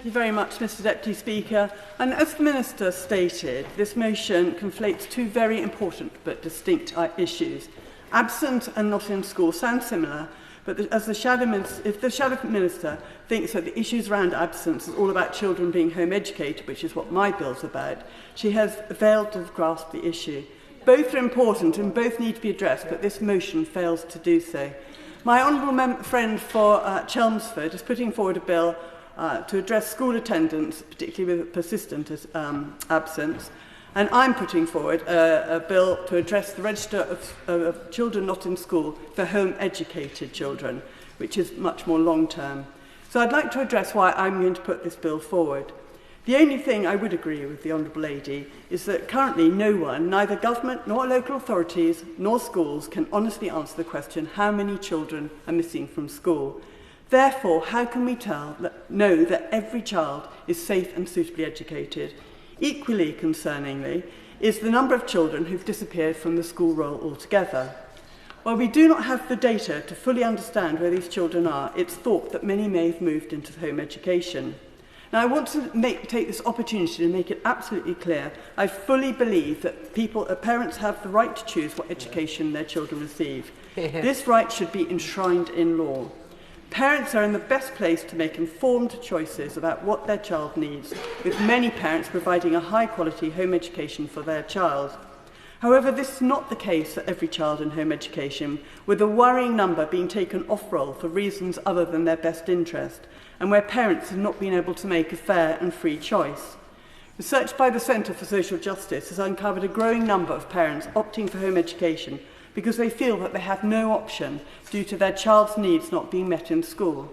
you very much, Mr Deputy Speaker. And as the Minister stated, this motion conflates two very important but distinct issues. Absent and not in school sound similar, but if the Shadow Minister thinks that the issues around absence is all about children being home educated, which is what my bill's about, she has failed to grasp the issue. Both are important and both need to be addressed, but this motion fails to do so. My honourable friend for Chelmsford is putting forward a bill to address school attendance, particularly with persistent absence, and I'm putting forward a bill to address the register of children not in school for home-educated children, which is much more long-term. So I'd like to address why I'm going to put this bill forward. The only thing I would agree with the Honourable Lady is that currently no one, neither government nor local authorities nor schools, can honestly answer the question how many children are missing from school. Therefore, how can we know that every child is safe and suitably educated? Equally concerningly is the number of children who've disappeared from the school roll altogether. While we do not have the data to fully understand where these children are, it's thought that many may have moved into home education. Now, I want to take this opportunity to make it absolutely clear. I fully believe that parents have the right to choose what education their children receive. This right should be enshrined in law. Parents are in the best place to make informed choices about what their child needs, with many parents providing a high-quality home education for their child. However, this is not the case for every child in home education, with a worrying number being taken off roll for reasons other than their best interest, and where parents have not been able to make a fair and free choice. Research by the Centre for Social Justice has uncovered a growing number of parents opting for home education because they feel that they have no option due to their child's needs not being met in school.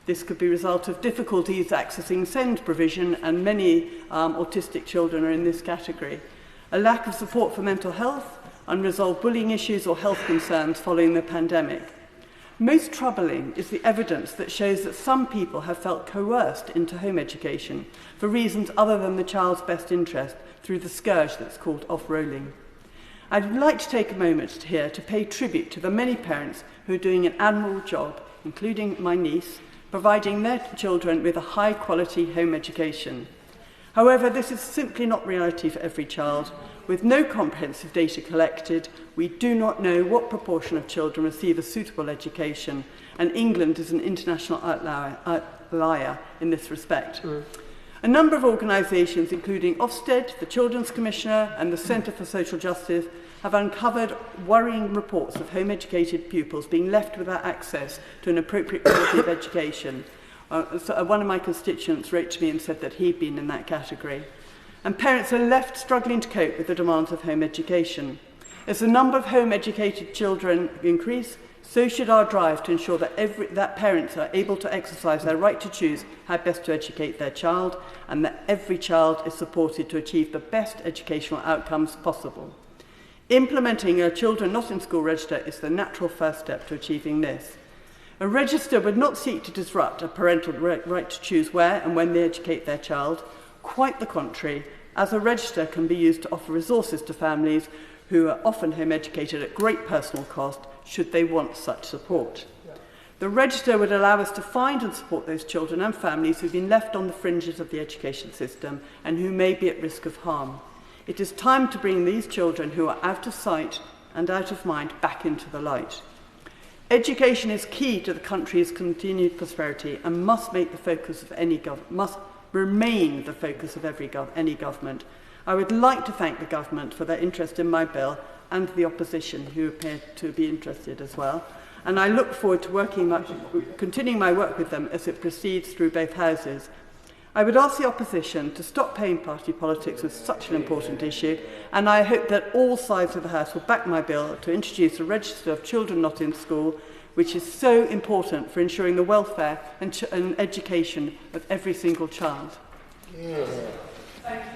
This could be a result of difficulties accessing SEND provision, and many autistic children are in this category. A lack of support for mental health, unresolved bullying issues or health concerns following the pandemic. Most troubling is the evidence that shows that some people have felt coerced into home education for reasons other than the child's best interest through the scourge that's called off-rolling. I'd like to take a moment here to pay tribute to the many parents who are doing an admirable job, including my niece, providing their children with a high-quality home education. However, this is simply not reality for every child. With no comprehensive data collected, we do not know what proportion of children receive a suitable education, and England is an international outlier in this respect. A number of organisations, including Ofsted, the Children's Commissioner and the Centre for Social Justice, have uncovered worrying reports of home-educated pupils being left without access to an appropriate quality of education. One of my constituents wrote to me and said that he'd been in that category. And parents are left struggling to cope with the demands of home education. As the number of home-educated children increase, so should our drive to ensure that parents are able to exercise their right to choose how best to educate their child, and that every child is supported to achieve the best educational outcomes possible. Implementing a children not in school register is the natural first step to achieving this. A register would not seek to disrupt a parental right to choose where and when they educate their child. Quite the contrary, as a register can be used to offer resources to families who are often home educated at great personal cost, should they want such support. The register would allow us to find and support those children and families who've been left on the fringes of the education system and who may be at risk of harm. It is time to bring these children who are out of sight and out of mind back into the light. Education is key to the country's continued prosperity and must remain the focus of any government. I would like to thank the government for their interest in my bill and the opposition who appear to be interested as well. And I look forward to continuing my work with them as it proceeds through both houses. I would ask the opposition to stop playing party politics with such an important issue, and I hope that all sides of the House will back my bill to introduce a register of children not in school, which is so important for ensuring the welfare and education of every single child. Yeah. Thank you.